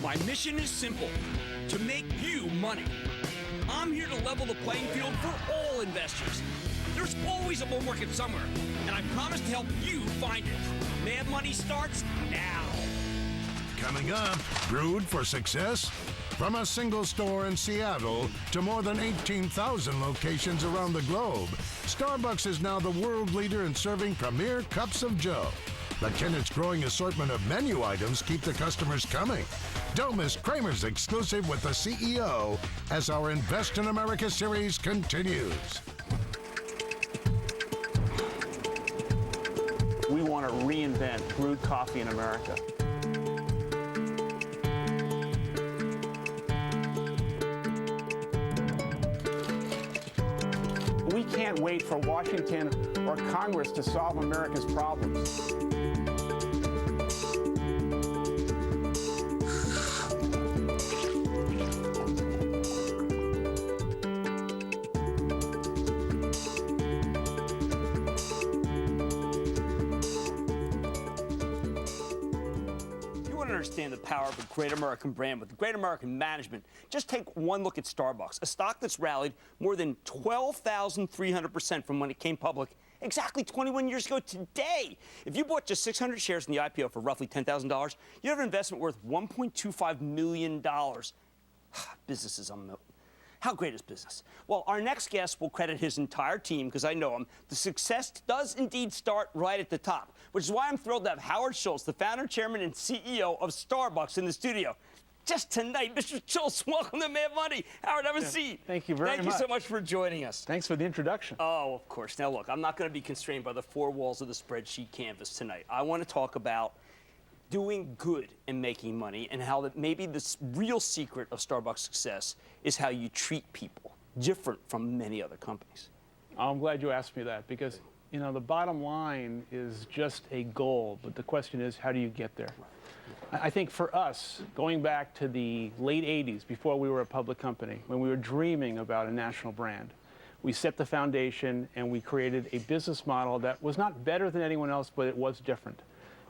My mission is simple, to make you money. I'm here to level the playing field for all investors. There's always a bull market somewhere, and I promise to help you find it. Mad Money starts now. Coming up, brewed for success? From a single store in Seattle to more than 18,000 locations around the globe, Starbucks is now the world leader in serving premier cups of joe. But can its growing assortment of menu items keep the customers coming? Don't miss Kramer's exclusive with the CEO as our Invest in America series continues. We want to reinvent brewed coffee in America. We can't wait for Washington or Congress to solve America's problems. Understand the power of a great American brand with great American management. Just take one look at Starbucks, a stock that's rallied more than 12,300% from when it came public exactly 21 years ago today. If you bought just 600 shares in the IPO for roughly $10,000, you have an investment worth $1.25 million. Business is unreal. How great is business? Well, our next guest will credit his entire team, because I know him. The success does indeed start right at the top, which is why I'm thrilled to have Howard Schultz, the founder, chairman, and CEO of Starbucks, in the studio. Just tonight, Mr. Schultz, welcome to Mad Money. Howard, have a seat. Thank you very much. Thank you so much for joining us. Thanks for the introduction. Oh, of course. Now, look, I'm not going to be constrained by the four walls of the spreadsheet canvas tonight. I want to talk about doing good and making money, and how that maybe the real secret of Starbucks' success is how you treat people, different from many other companies. I'm glad you asked me that, because you know the bottom line is just a goal, but the question is, how do you get there? I think for us, going back to the late 80s, before we were a public company, when we were dreaming about a national brand, we set the foundation and we created a business model that was not better than anyone else, but it was different.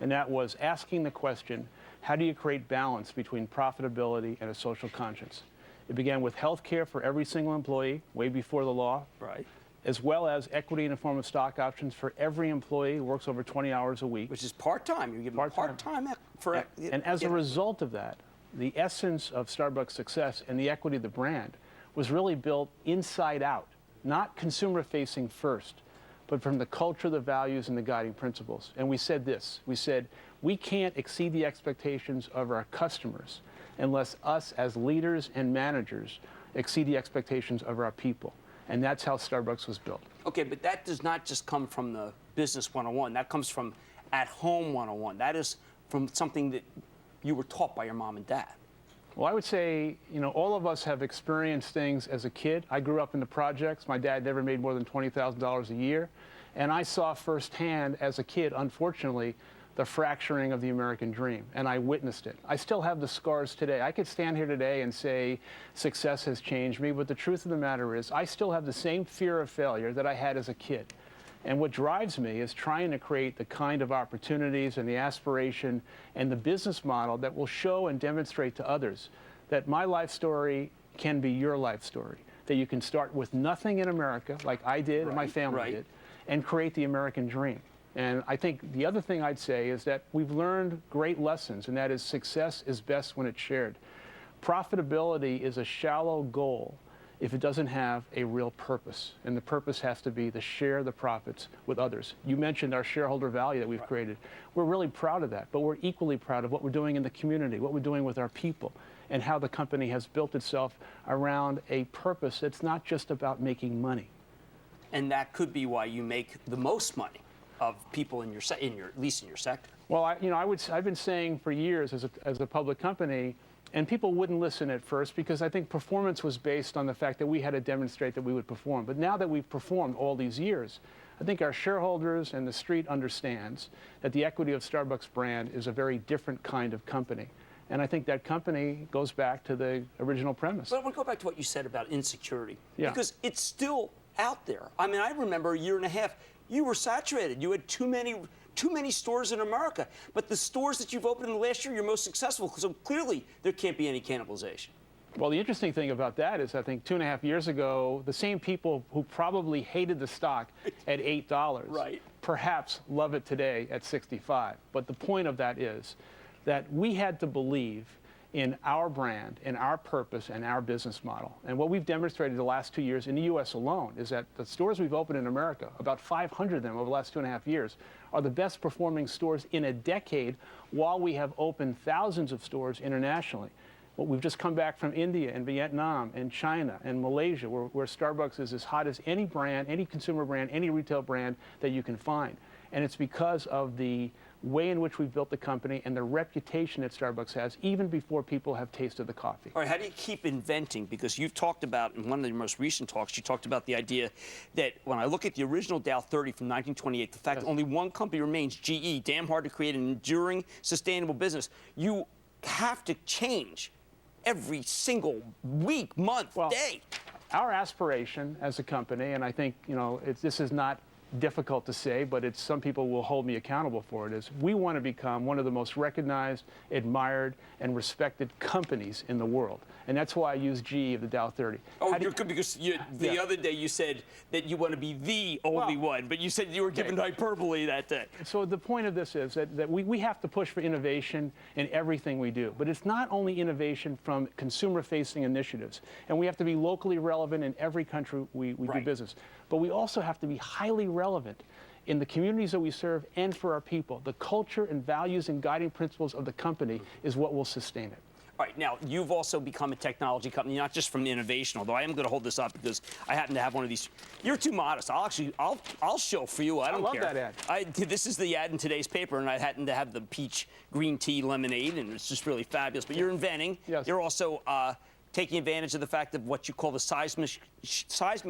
And that was asking the question, how do you create balance between profitability and a social conscience? It began with health care for every single employee, way before the law, right, as well as equity in the form of stock options for every employee who works over 20 hours a week. Which is part-time. You're giving part-time for... And as a result of that, the essence of Starbucks' success and the equity of the brand was really built inside out, not consumer-facing first, but from the culture, the values, and the guiding principles. And we said this, we said, we can't exceed the expectations of our customers unless us as leaders and managers exceed the expectations of our people. And that's how Starbucks was built. Okay, but that does not just come from the business 101. That comes from at home 101. That is from something that you were taught by your mom and dad. Well, I would say, you know, all of us have experienced things as a kid. I grew up in the projects. My dad never made more than $20,000 a year. And I saw firsthand as a kid, unfortunately, the fracturing of the American dream. And I witnessed it. I still have the scars today. I could stand here today and say success has changed me, but the truth of the matter is I still have the same fear of failure that I had as a kid. And what drives me is trying to create the kind of opportunities and the aspiration and the business model that will show and demonstrate to others that my life story can be your life story, that you can start with nothing in America, like I did and my family did, and create the American dream. And I think the other thing I'd say is that we've learned great lessons, and that is success is best when it's shared. Profitability is a shallow goal if it doesn't have a real purpose. And the purpose has to be to share the profits with others. You mentioned our shareholder value that we've created. We're really proud of that, but we're equally proud of what we're doing in the community, what we're doing with our people, and how the company has built itself around a purpose that's not just about making money. And that could be why you make the most money of people in your at least in your sector. Well, I've been saying for years as a public company, and people wouldn't listen at first because I think performance was based on the fact that we had to demonstrate that we would perform. But now that we've performed all these years, I think our shareholders and the street understands that the equity of Starbucks brand is a very different kind of company. And I think that company goes back to the original premise. But I want to go back to what you said about insecurity. Yeah. Because it's still out there. I mean, I remember a year and a half, you were saturated. You had too many too many stores in America. But the stores that you've opened in the last year, you're most successful. So clearly, there can't be any cannibalization. Well, the interesting thing about that is I think 2.5 years ago, the same people who probably hated the stock at $8 right. perhaps love it today at 65. But the point of that is that we had to believe in our brand, in our purpose, and our business model. And what we've demonstrated the last 2 years in the U.S. alone is that the stores we've opened in America, about 500 of them over the last 2.5 years, are the best performing stores in a decade, while we have opened thousands of stores internationally. Well, we've just come back from India and Vietnam and China and Malaysia, where Starbucks is as hot as any brand, any consumer brand, any retail brand that you can find. And it's because of the way in which we've built the company and the reputation that Starbucks has, even before people have tasted the coffee. All right, how do you keep inventing? Because you've talked about, in one of your most recent talks, you talked about the idea that when I look at the original Dow 30 from 1928, the fact that only one company remains, GE, damn hard to create an enduring, sustainable business, you have to change every single week, month, day. Our aspiration as a company, and I think, this is not difficult to say, but some people will hold me accountable for it, is we want to become one of the most recognized, admired, and respected companies in the world. And that's why I use GE of the Dow 30. Oh, you're good, because the other day you said that you want to be the only one, but you said you were given hyperbole that day. So the point of this is that we have to push for innovation in everything we do. But it's not only innovation from consumer-facing initiatives, and we have to be locally relevant in every country we do business. But we also have to be highly relevant in the communities that we serve and for our people. The culture and values and guiding principles of the company is what will sustain it. All right, now, you've also become a technology company, not just from innovation, although I am going to hold this up because I happen to have one of these. You're too modest. I'll show for you. I don't care. I love that ad. This is the ad in today's paper, and I happen to have the peach green tea lemonade, and it's just really fabulous. But you're inventing. Yes. You're also taking advantage of the fact of what you call the seismic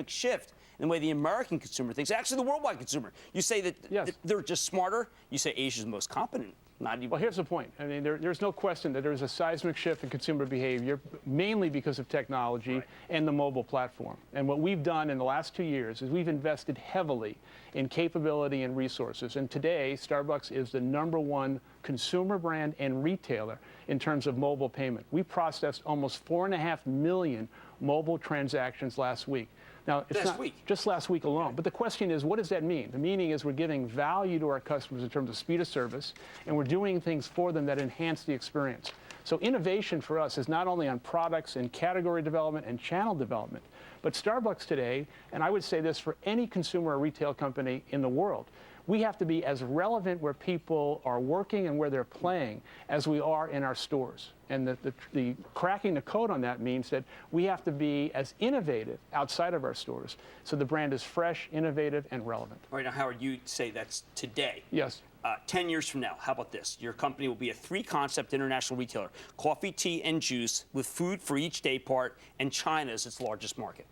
shift in the way the American consumer thinks, actually the worldwide consumer. You say that they're just smarter. You say Asia's most competent. Not even. Well, here's the point. I mean, there's no question that there's a seismic shift in consumer behavior, mainly because of technology and the mobile platform. And what we've done in the last 2 years is we've invested heavily in capability and resources. And today, Starbucks is the #1 consumer brand and retailer in terms of mobile payment. We processed almost 4.5 million mobile transactions last week. Now, it's not just last week alone, but the question is, what does that mean? The meaning is we're giving value to our customers in terms of speed of service, and we're doing things for them that enhance the experience. So innovation for us is not only on products and category development and channel development, but Starbucks today, and I would say this for any consumer or retail company in the world, we have to be as relevant where people are working and where they're playing as we are in our stores. And the cracking the code on that means that we have to be as innovative outside of our stores so the brand is fresh, innovative, and relevant. All right, now, Howard, you say that's today. Yes. 10 years from now, how about this? Your company will be a 3-concept international retailer: coffee, tea, and juice, with food for each day part, and China is its largest market.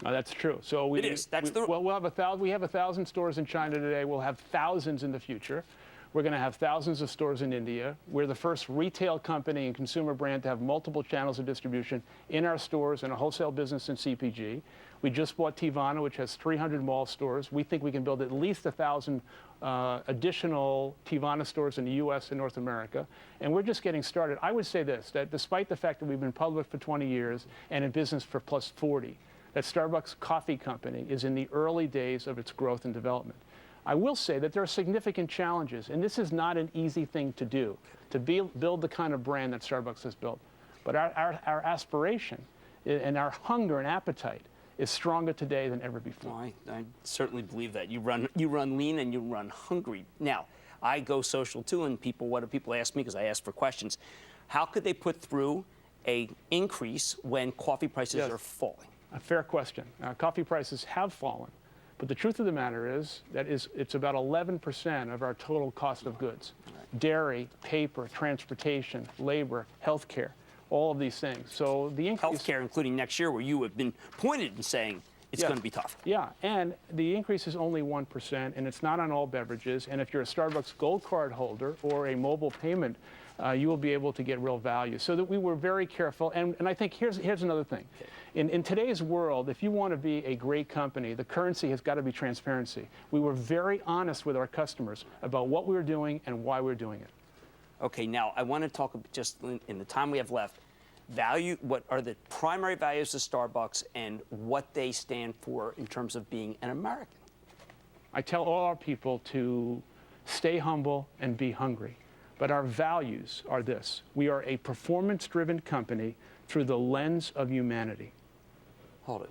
That's true. So we have 1,000 stores in China today. We'll have thousands in the future. We're going to have thousands of stores in India. We're the first retail company and consumer brand to have multiple channels of distribution in our stores and a wholesale business in CPG. We just bought Teavana, which has 300 mall stores. We think we can build at least 1,000 additional Teavana stores in the U.S. and North America. And we're just getting started. I would say this, that despite the fact that we've been public for 20 years and in business for plus 40, that Starbucks Coffee Company is in the early days of its growth and development. I will say that there are significant challenges, and this is not an easy thing to do, to build the kind of brand that Starbucks has built. But our aspiration and our hunger and appetite is stronger today than ever before. Well, I certainly believe that. You run lean and you run hungry. Now, I go social too, and what do people ask me, because I ask for questions, how could they put through an increase when coffee prices are falling? A fair question. Coffee prices have fallen, but the truth of the matter is that it's about 11% of our total cost of goods. Right. Dairy, paper, transportation, labor, healthcare, all of these things. So the increase... Healthcare, including next year, where you have been pointed in saying it's going to be tough. Yeah, and the increase is only 1%, and it's not on all beverages. And if you're a Starbucks Gold Card holder or a mobile payment you will be able to get real value. So that we were very careful. And I think here's another thing. In today's world, if you want to be a great company, the currency has got to be transparency. We were very honest with our customers about what we were doing and why we were doing it. Okay, now I want to talk just in the time we have left. Value, what are the primary values of Starbucks and what they stand for in terms of being an American? I tell all our people to stay humble and be hungry. But our values are this. We are a performance-driven company through the lens of humanity. Hold it.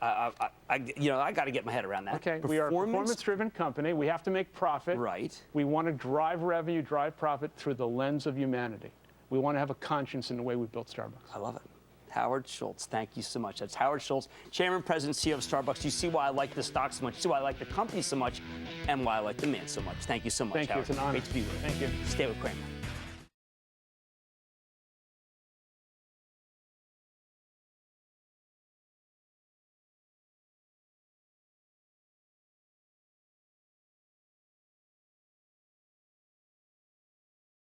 I got to get my head around that. Okay, we are a performance-driven company. We have to make profit. Right. We want to drive revenue, drive profit through the lens of humanity. We want to have a conscience in the way we built Starbucks. I love it. Howard Schultz, thank you so much. That's Howard Schultz, Chairman, President, CEO of Starbucks. You see why I like the stock so much, you see why I like the company so much, and why I like the man so much. Thank you so much, Thank Howard. you. It's an honor. Great to be with you. Thank you. Stay with Cramer.